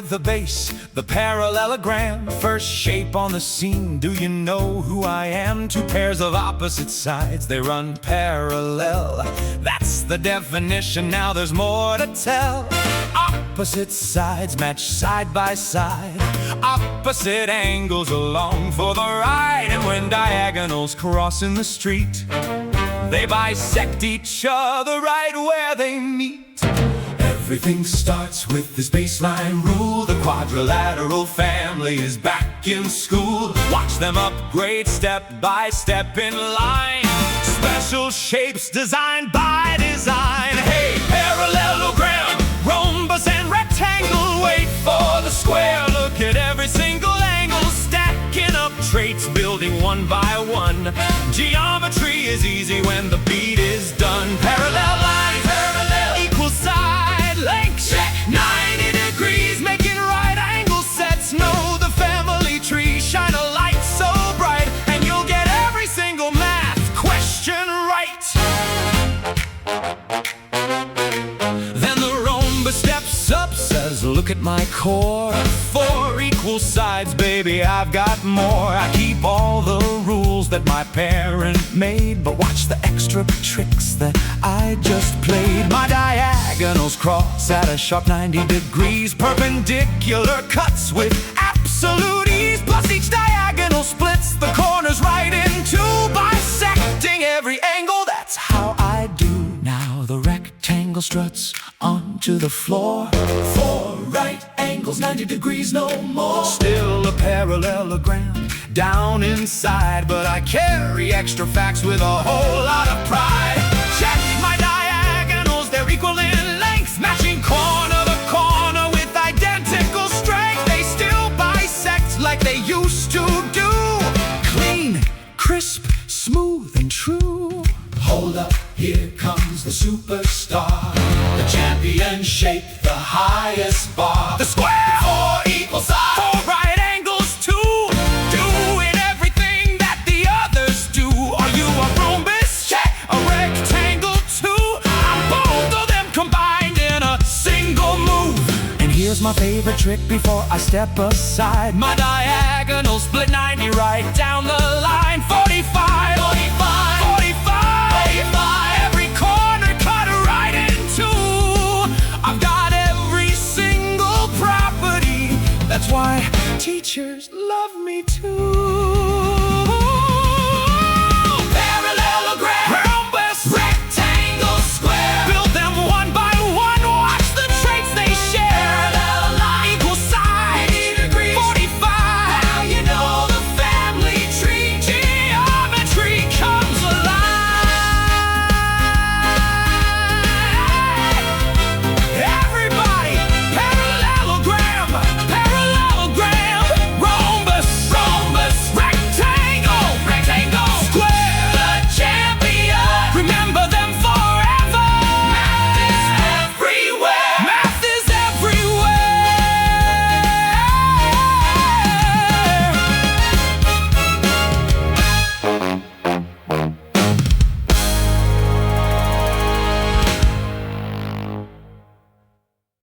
the base, the parallelogram. First shape on the scene, do you know who I am? Two pairs of opposite sides, they run parallel. That's the definition, now there's more to tell. Opposite sides match side by side. Opposite angles along for the ride. And when diagonals cross in the street, they bisect each other right where they meet. Everything starts with this baseline rule. The quadrilateral family is back in school. Watch them upgrade step by step in line. Special shapes designed by design. Hey, parallelogram, rhombus and rectangle. Wait for the square. Look at every single angle. Stacking up traits, building one by one. Geometry is easy when the beat is done. Parallel lines, parallel, equal side lengths. Check. 90 degrees, making right angle sets. Know the family tree, shine a light so bright, and you'll get every single math question right. Then the rhombus steps up, says, look at my core. 4 equal sides, baby, I've got more. I keep all the rules that my parent made, but watch the extra tricks that I just played. My diagonals cross at a sharp 90 degrees. Perpendicular cuts with absolute ease. Plus each diagonal splits the corners right in two, bisecting every angle. That's how I do. Now the rectangle struts onto the floor. 4 right angles, 90 degrees, no more. Still a parallelogram down inside, but I carry extra facts with a whole lot of pride. Check my diagonals, they're equal in length, matching corner to corner with identical strength. They still bisect like they used to do. Clean, crisp, smooth and true. Hold up, here comes the superstar. The champion shape, the highest bar. The square, 4 equal sides, 4 right angles too. Doing everything that the others do. Are you a rhombus? Check. A rectangle too? I'm both of them combined in a single move. And here's my favorite trick before I step aside. My diagonals split 90 right down the line. 45, 45, 45. Every corner cut right in two. I've got every single property. That's why teachers love me too.